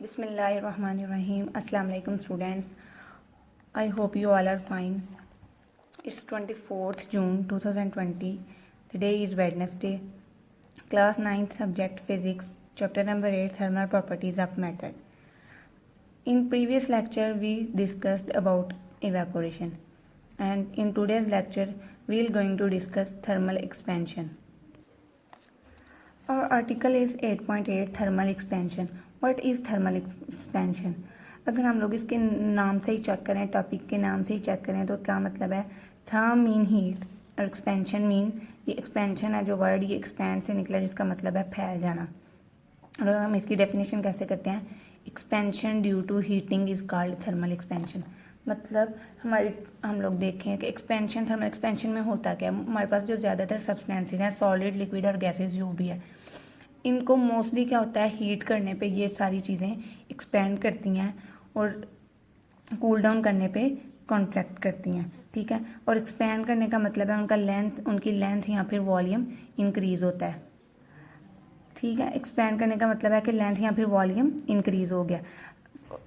Bismillahirrahmanirrahim. Assalamu alaikum students. I hope you all are fine. It's 24th June 2020. Today is Wednesday. Class 9th subject Physics, chapter number 8 Thermal Properties of Matter. In previous lecture we discussed about evaporation, and in today's lecture we are going to discuss thermal expansion. Our article is 8.8 Thermal Expansion. What is thermal expansion? अगर हम लोग इसके नाम से ही check करें, topic के नाम से ही चेक करें तो क्या मतलब है? थर्म मीन हीट और एक्सपेंशन मीन, ये एक्सपेंशन है जो वर्ड, ये एक्सपैंड से निकला जिसका मतलब है फैल जाना। और हम इसकी डेफिनेशन कैसे करते हैं? Expansion due to heating is called thermal expansion. मतलब हम लोग देखें कि एक्सपेंशन, थर्मल एक्सपेंशन में होता क्या है? हमारे पास जो ज़्यादातर सब्सटेंसेज हैं, सॉलिड, लिक्विड और गैसेज जो भी है, इनको मोस्टली क्या होता है, हीट करने पे ये सारी चीज़ें एक्सपेंड करती हैं और कूल डाउन करने पे कॉन्ट्रैक्ट करती हैं, ठीक है। और एक्सपेंड करने का मतलब है उनकी लेंथ या फिर वॉल्यूम इंक्रीज़ होता है, ठीक है। एक्सपेंड करने का मतलब है कि लेंथ या फिर वॉल्यूम इंक्रीज़ हो गया।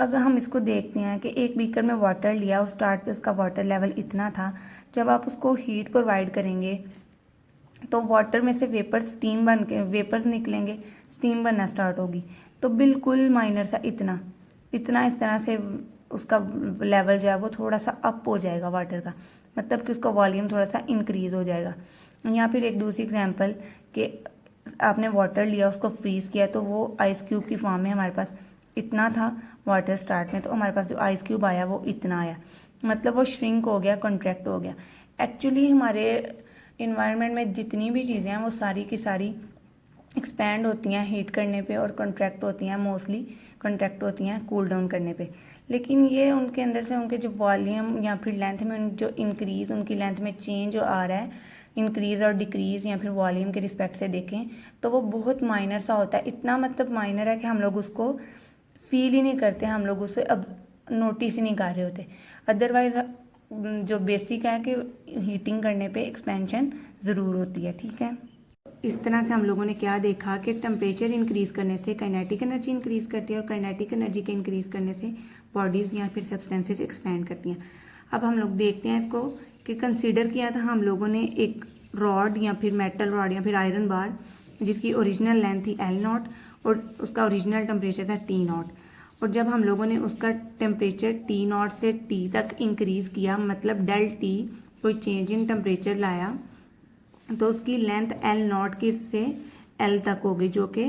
अब हम इसको देखते हैं कि एक बीकर में वाटर लिया और स्टार्ट पे उसका वाटर लेवल इतना था, जब आप उसको हीट प्रोवाइड करेंगे तो वाटर में से वेपर्स निकलेंगे, स्टीम बनना स्टार्ट होगी। तो बिल्कुल माइनर सा इतना इस तरह से उसका लेवल जो है वो थोड़ा सा अप हो जाएगा वाटर का, मतलब कि उसका वॉल्यूम थोड़ा सा इंक्रीज़ हो जाएगा। या फिर एक दूसरी एग्जांपल कि आपने वाटर लिया, उसको फ्रीज़ किया, तो वो आइस क्यूब की फॉर्म में हमारे पास इतना था वाटर स्टार्ट में, तो हमारे पास जो आइस क्यूब आया वो इतना आया, मतलब वो श्रिंक हो गया, कॉन्ट्रैक्ट हो गया। एक्चुअली हमारे इन्वायरमेंट में जितनी भी चीज़ें हैं वो सारी की सारी एक्सपैंड होती हैं हीट करने पे और कॉन्ट्रैक्ट होती हैं, मोस्टली कॉन्ट्रैक्ट होती हैं कूल डाउन करने पे। लेकिन ये उनके अंदर से उनके जो वॉल्यूम या फिर लेंथ में जो इंक्रीज़, उनकी लेंथ में चेंज जो आ रहा है, इंक्रीज़ और डिक्रीज़ या फिर वॉल्यूम के रिस्पेक्ट से देखें तो वो बहुत माइनर सा होता है। इतना मतलब माइनर है कि हम लोग उसको फील ही नहीं करते, हम लोग उसे अब नोटिस ही नहीं कर रहे होते। अदरवाइज जो बेसिक है कि हीटिंग करने पे एक्सपेंशन ज़रूर होती है, ठीक है। इस तरह से हम लोगों ने क्या देखा कि टेम्परेचर इंक्रीज़ करने से काइनेटिक एनर्जी इंक्रीज़ करती है और काइनेटिक एनर्जी के इंक्रीज़ करने से बॉडीज़ या फिर सब्सटेंसेस एक्सपेंड करती हैं। अब हम लोग देखते हैं इसको कि कंसीडर किया था हम लोगों ने एक रॉड या फिर मेटल रॉड या फिर आयरन बार जिसकी ओरिजिनल लेंथ थी L0 और उसका ओरिजिनल टेम्परेचर था T0। और जब हम लोगों ने उसका टेम्परेचर T0 से T तक इंक्रीज़ किया, मतलब डेल T कोई चेंज इन टेम्परेचर लाया, तो उसकी लेंथ L0 की से L तक हो गई, जो कि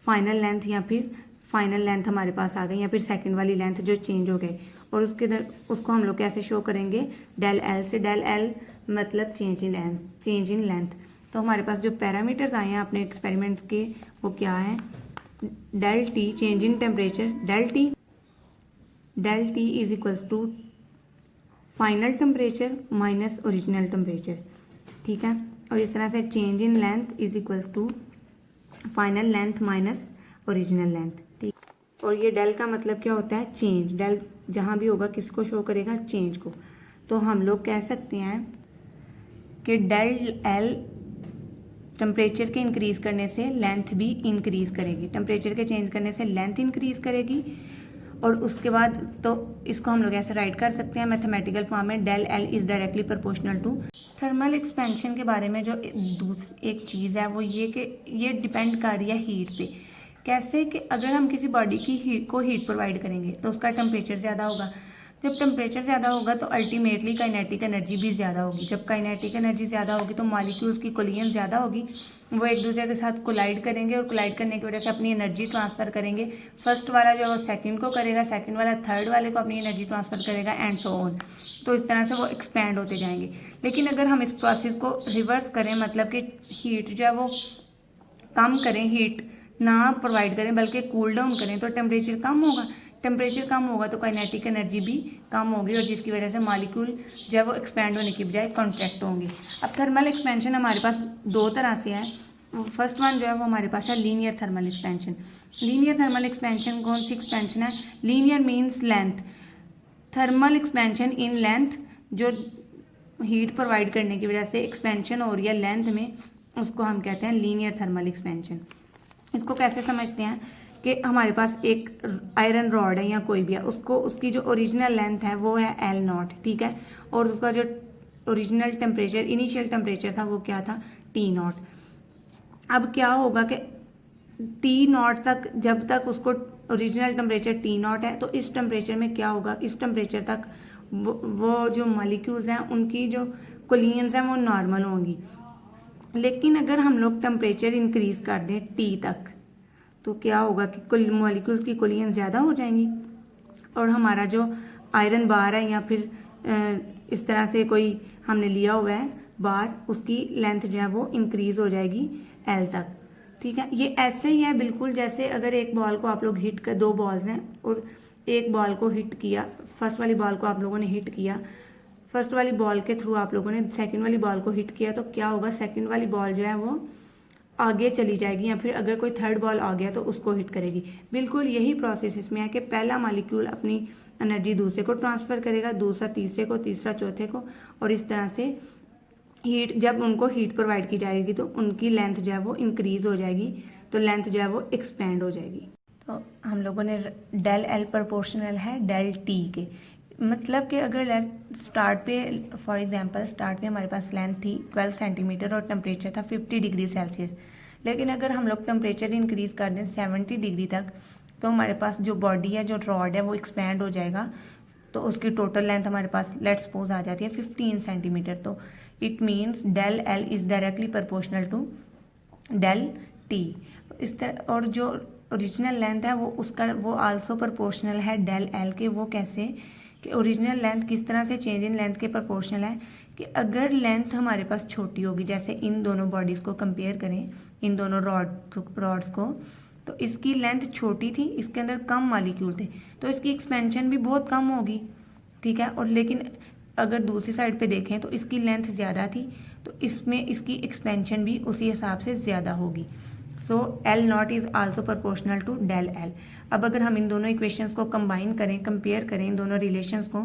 फाइनल लेंथ या फिर फाइनल लेंथ हमारे पास आ गई, या फिर सेकंड वाली लेंथ जो चेंज हो गई। और उसको हम लोग कैसे शो करेंगे? डेल L से। डेल L मतलब चेंज इन लेंथ। तो हमारे पास जो पैरामीटर्स आए हैं अपने एक्सपेरिमेंट्स के वो क्या है? Del T change in temperature, del T is equals to final temperature minus original temperature, ठीक है। और इस तरह से change in length is equals to final length minus original length, ठीक। और ये डेल का मतलब क्या होता है? चेंज। डेल जहाँ भी होगा किसको शो करेगा? चेंज को। तो हम लोग कह सकते हैं कि डेल L टेम्परेचर के इंक्रीज़ करने से लेंथ भी इंक्रीज़ करेगी, टेम्परेचर के चेंज करने से लेंथ इंक्रीज़ करेगी। और उसके बाद तो इसको हम लोग ऐसे राइट कर सकते हैं मैथमेटिकल फॉर्म में, del L is directly proportional to. Thermal expansion के बारे में जो एक चीज़ है वो ये कि ये डिपेंड कर रही है हीट पे। कैसे कि अगर हम किसी बॉडी की हीट प्रोवाइड करेंगे तो उसका टेम्परेचर ज़्यादा होगा। जब टेम्परेचर ज़्यादा होगा तो अल्टीमेटली काइनेटिक एनर्जी भी ज़्यादा होगी। जब काइनेटिक एनर्जी ज़्यादा होगी तो मॉलिक्यूल्स की कोलिजन ज़्यादा होगी, वो एक दूसरे के साथ कोलाइड करेंगे और कोलाइड करने की वजह से अपनी एनर्जी ट्रांसफ़र करेंगे। फर्स्ट वाला जो है वो सेकंड को करेगा, सेकंड वाला थर्ड वाले को अपनी एनर्जी ट्रांसफ़र करेगा, एंड सो ऑन। तो इस तरह से वो एक्सपैंड होते जाएंगे। लेकिन अगर हम इस प्रोसेस को रिवर्स करें, मतलब कि हीट जो है वो कम करें, हीट ना प्रोवाइड करें बल्कि कूल डाउन करें, तो टेम्परेचर कम होगा। टेम्परेचर कम होगा तो काइनेटिक एनर्जी भी कम होगी और जिसकी वजह से मॉलिक्यूल जो है वो एक्सपैंड होने की बजाय कॉन्ट्रैक्ट होंगे। अब थर्मल एक्सपेंशन हमारे पास दो तरह से है। फर्स्ट वन जो है वो हमारे पास है linear thermal expansion. Linear thermal expansion कौन सी एक्सपेंशन है? Linear means length, thermal expansion in length, जो हीट प्रोवाइड करने की वजह से एक्सपेंशन हो रही है लेंथ में, उसको हम कहते हैं लीनियर थर्मल एक्सपेंशन। इसको कैसे समझते हैं कि हमारे पास एक आयरन रॉड है या कोई भी है, उसको उसकी जो ओरिजिनल लेंथ है वो है L0, ठीक है, और उसका जो ओरिजिनल टेम्परेचर, इनिशियल टेम्परेचर था वो क्या था, T0। अब क्या होगा कि T0 तक, जब तक उसको ओरिजिनल टेम्परेचर T0 है, तो इस टेम्परेचर में क्या होगा, इस टेम्परेचर तक वो जो मॉलिक्यूल्स हैं उनकी जो कोलियंस हैं वो नॉर्मल होंगी। लेकिन अगर हम लोग टेम्परेचर इंक्रीज कर दें T तक, तो क्या होगा कि कुल मॉलिक्यूल्स की कोलियंस ज़्यादा हो जाएंगी, और हमारा जो आयरन बार है या फिर इस तरह से कोई हमने लिया हुआ है बार, उसकी लेंथ जो है वो इंक्रीज हो जाएगी L तक, ठीक है। ये ऐसे ही है बिल्कुल जैसे अगर एक बॉल को आप लोग हिट कर, दो बॉल्स हैं और एक बॉल को हिट किया, फर्स्ट वाली बॉल को आप लोगों ने हिट किया, फर्स्ट वाली बॉल के थ्रू आप लोगों ने सेकंड वाली बॉल को हिट किया, तो क्या होगा, सेकंड वाली बॉल जो है वो आगे चली जाएगी, या फिर अगर कोई थर्ड बॉल आ गया तो उसको हिट करेगी। बिल्कुल यही प्रोसेस इसमें है कि पहला मॉलिक्यूल अपनी एनर्जी दूसरे को ट्रांसफ़र करेगा, दूसरा तीसरे को, तीसरा चौथे को, और इस तरह से हीट, जब उनको हीट प्रोवाइड की जाएगी तो उनकी लेंथ जो है वो इंक्रीज हो जाएगी, तो लेंथ जो है वो एक्सपेंड हो जाएगी। तो हम लोगों ने डेल एल प्रोपोर्शनल है डेल टी के, मतलब कि अगर स्टार्ट पे, फॉर एग्जांपल स्टार्ट पे हमारे पास लेंथ थी 12 सेंटीमीटर और टेम्परेचर था 50 डिग्री सेल्सियस, लेकिन अगर हम लोग टेम्परेचर इंक्रीज कर दें 70 डिग्री तक, तो हमारे पास जो बॉडी है, जो रॉड है वो एक्सपैंड हो जाएगा, तो उसकी टोटल लेंथ हमारे पास लेट्स सपोज आ जाती है 15 सेंटीमीटर। तो it means del L is directly proportional to del T. इस तरह, और जो ओरिजिनल लेंथ है वो उसका वो आल्सो प्रोपोर्शनल है डेल एल के। वो कैसे कि ओरिजिनल लेंथ किस तरह से चेंज इन लेंथ के प्रोपोर्शनल है कि अगर लेंथ हमारे पास छोटी होगी, जैसे इन दोनों बॉडीज़ को कंपेयर करें, इन दोनों रॉड्स को, तो इसकी लेंथ छोटी थी, इसके अंदर कम मॉलिक्यूल थे, तो इसकी एक्सपेंशन भी बहुत कम होगी, ठीक है। और लेकिन अगर दूसरी साइड पे देखें तो इसकी लेंथ ज़्यादा थी, तो इसमें इसकी एक्सपेंशन भी उसी हिसाब से ज़्यादा होगी। So L0 is also proportional to del L. अब अगर हम इन दोनों इक्वेशंस को कंबाइन करें, कंपेयर करें इन दोनों रिलेशंस को,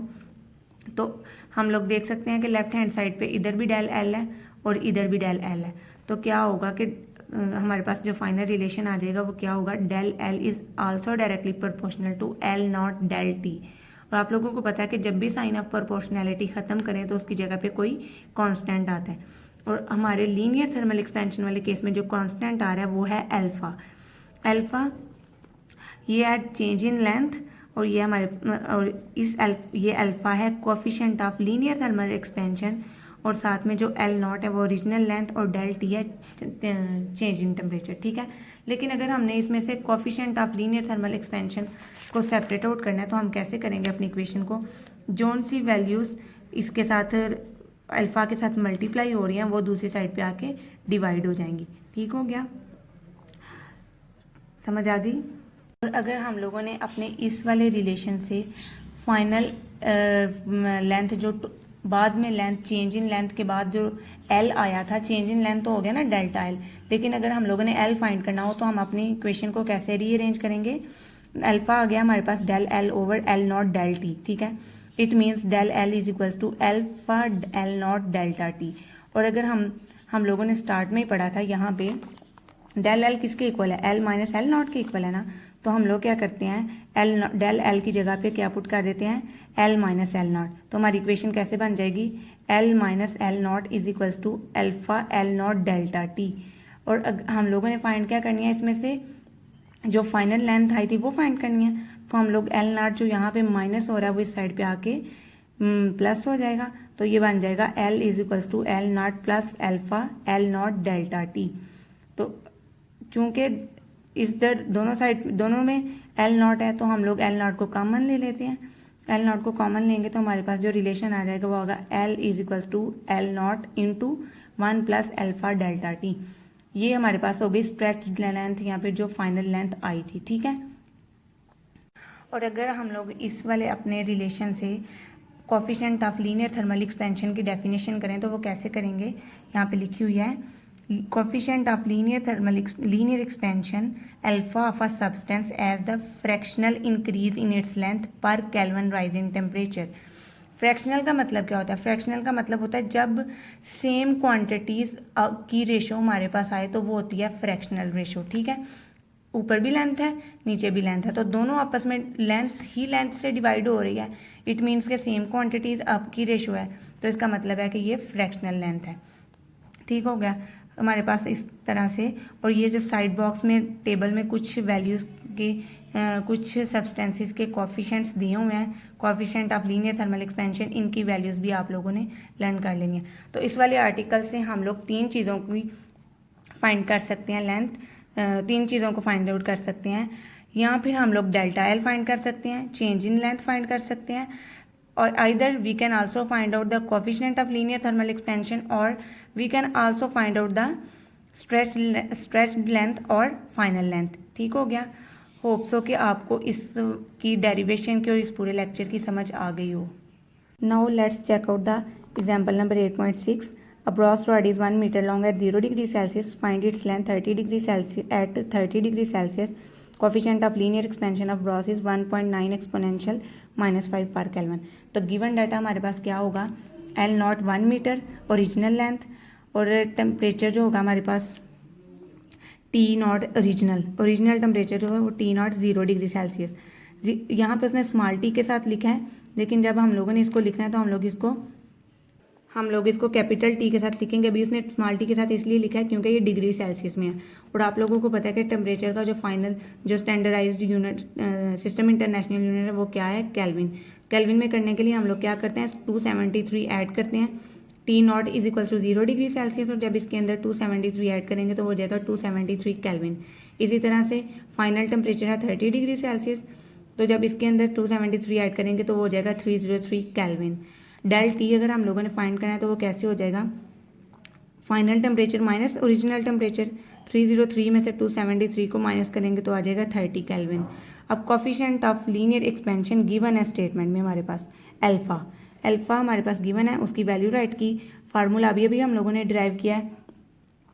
तो हम लोग देख सकते हैं कि लेफ्ट हैंड साइड पे इधर भी डेल एल है और इधर भी डेल एल है, तो क्या होगा कि हमारे पास जो फाइनल रिलेशन आ जाएगा वो क्या होगा, del L is also directly proportional to L0 del T. और आप लोगों को पता है कि जब भी साइन ऑफ प्रोपोर्शनैलिटी ख़त्म करें तो उसकी जगह पे कोई कांस्टेंट आता है, और हमारे लीनियर थर्मल एक्सपेंशन वाले केस में जो कांस्टेंट आ रहा है वो है अल्फ़ा। अल्फ़ा ये है चेंज इन लेंथ, और ये हमारे और ये अल्फ़ा है coefficient of linear thermal expansion, और साथ में जो L0 है वो ओरिजिनल लेंथ, और डेल टी है चेंज इन टेम्परेचर, ठीक है। लेकिन अगर हमने इसमें से coefficient of linear thermal expansion को सेपरेट आउट करना है तो हम कैसे करेंगे अपनी इक्वेशन को, जोन सी वैल्यूज़ इसके साथ अल्फ़ा के साथ मल्टीप्लाई हो रही हैं वो दूसरी साइड पे आके डिवाइड हो जाएंगी, ठीक हो गया, समझ आ गई। और अगर हम लोगों ने अपने इस वाले रिलेशन से फाइनल लेंथ जो बाद में लेंथ चेंज इन लेंथ के बाद जो L आया था, चेंज इन लेंथ तो हो गया ना डेल्टा L, लेकिन अगर हम लोगों ने L फाइंड करना हो तो हम अपनी इक्वेशन को कैसे रीअरेंज करेंगे, अल्फ़ा आ गया हमारे पास del L over L0 del T, ठीक है। It means del L is equals to alpha L0 delta T. और अगर हम लोगों ने स्टार्ट में ही पढ़ा था यहाँ पे डेल L किसके इक्वल है, L माइनस L0 के इक्वल है ना, तो हम लोग क्या करते हैं डेल एल की जगह पे क्या पुट कर देते हैं L माइनस L0, तो हमारी इक्वेशन कैसे बन जाएगी, L minus L0 is equals to alpha L0 delta T. और हम लोगों ने फाइंड क्या करनी है, इसमें से जो फाइनल लेंथ आई थी वो फाइंड करनी है, तो हम लोग L0 जो यहाँ पे माइनस हो रहा है वो इस साइड पे आके प्लस हो जाएगा, तो ये बन जाएगा L is equals to L0 plus alpha L0 delta T. तो चूँकि इधर दोनों में L0 है तो हम लोग L0 को कॉमन ले लेते हैं, L0 को कॉमन लेंगे तो हमारे पास जो रिलेशन आ जाएगा वो होगा L is equals to L0 into 1 plus alpha delta T. ये हमारे पास हो गई स्ट्रेच्ड लेंथ या फिर जो फाइनल लेंथ आई थी, ठीक है। और अगर हम लोग इस वाले अपने रिलेशन से coefficient of linear thermal expansion की डेफिनेशन करें तो वो कैसे करेंगे, यहाँ पे लिखी हुई है coefficient of linear expansion alpha of a substance as the fractional increase in its length per Kelvin rise in temperature. Fractional का मतलब क्या होता है, फ्रैक्शनल का मतलब होता है जब सेम क्वांटिटीज़ की रेशो हमारे पास आए तो वो होती है फ्रैक्शनल रेशो, ठीक है। ऊपर भी लेंथ है, नीचे भी लेंथ है, तो दोनों आपस में लेंथ से डिवाइड हो रही है। इट मीन्स के सेम क्वांटिटीज़ आपकी रेशो है, तो इसका मतलब है कि ये फ्रैक्शनल लेंथ है। ठीक हो गया हमारे पास इस तरह से। और ये जो साइड बॉक्स में टेबल में कुछ वैल्यूज़ के कुछ सब्सटेंसेस के कोफिशिएंट्स दिए हुए हैं, coefficient of linear thermal expansion, इनकी वैल्यूज़ भी आप लोगों ने लर्न कर लेनी है। तो इस वाले आर्टिकल से हम लोग तीन चीज़ों की फाइंड कर सकते हैं, तीन चीज़ों को फाइंड आउट कर सकते हैं। यहाँ फिर हम लोग डेल्टा एल फाइंड कर सकते हैं, चेंज इन लेंथ फाइंड कर सकते हैं, और either we can also find out the coefficient of linear thermal expansion, और we can also find out the stretched length और फाइनल लेंथ। ठीक हो गया। होप सो कि आपको इसकी डेरिवेशन की और इस पूरे लेक्चर की समझ आ गई हो। Now let's check out the example number 8.6। A brass rod is 1 meter long at 0 degree Celsius. Find its length 30 degree Celsius at 30 degree Celsius. Coefficient of linear expansion of brass is 1.9 exponential -5 per Kelvin. तो given data हमारे पास क्या होगा, L not 1 metre original length, और temperature जो होगा हमारे पास T नॉट ओरिजिनल टेम्परेचर जो है वो T नॉट 0 डिग्री सेल्सियस। यहाँ पे उसने स्मॉल टी के साथ लिखा है, लेकिन जब हम लोगों ने इसको लिखना है तो हम लोग इसको कैपिटल टी के साथ लिखेंगे। अभी उसने स्मॉल टी के साथ इसलिए लिखा है क्योंकि ये डिग्री सेल्सियस में है, और आप लोगों को पता है कि टेम्परेचर का जो फाइनल जो standardised unit system international unit है वो क्या है, केल्विन। केल्विन में करने के लिए हम लोग क्या करते हैं, 273 ऐड करते हैं। T nought is equals to 0 degree Celsius, और जब इसके अंदर 273 ऐड करेंगे तो हो जाएगा 273 केल्विन। इसी तरह से फाइनल टेम्परेचर है 30 डिग्री सेल्सियस, तो जब इसके अंदर 273 ऐड करेंगे तो वो हो जाएगा 303 केल्विन। डेल टी अगर हम लोगों ने फाइंड करना है तो वो कैसे हो जाएगा, final temperature minus original temperature, 303 में से 273 को माइनस करेंगे तो आ जाएगा 30 केल्विन। अब coefficient of linear expansion given है स्टेटमेंट में हमारे पास अल्फा हमारे पास गिवन है, उसकी वैल्यू राइट की। फार्मूला अभी हम लोगों ने डिराइव किया है,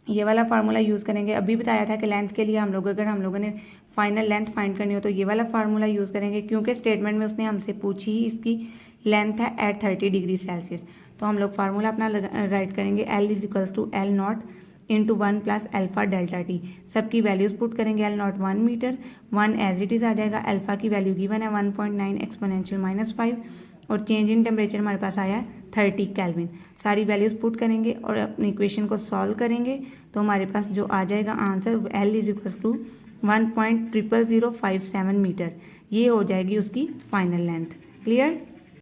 ये वाला फार्मूला यूज़ करेंगे। अभी बताया था कि लेंथ के लिए हम लोगों ने फाइनल लेंथ फाइंड करनी हो तो ये वाला फार्मूला यूज़ करेंगे, क्योंकि स्टेटमेंट में उसने हमसे पूछी ही इसकी लेंथ है एट 30 डिग्री सेल्सियस। तो हम लोग फार्मूला अपना राइट करेंगे, L is equals to L naught into 1 plus alpha delta T. सबकी वैल्यूज पुट करेंगे, L not 1 metre, 1 as it is आ जाएगा। अल्फा की वैल्यू गिवन है 1.9 एक्सपोनेंशियल -5, और चेंज इन टेम्परेचर हमारे पास आया है 30 केल्विन। सारी वैल्यूज पुट करेंगे और अपनी इक्वेशन को सॉल्व करेंगे तो हमारे पास जो आ जाएगा answer, L is equals to 1.00057 metre. ये हो जाएगी उसकी फाइनल लेंथ। क्लियर।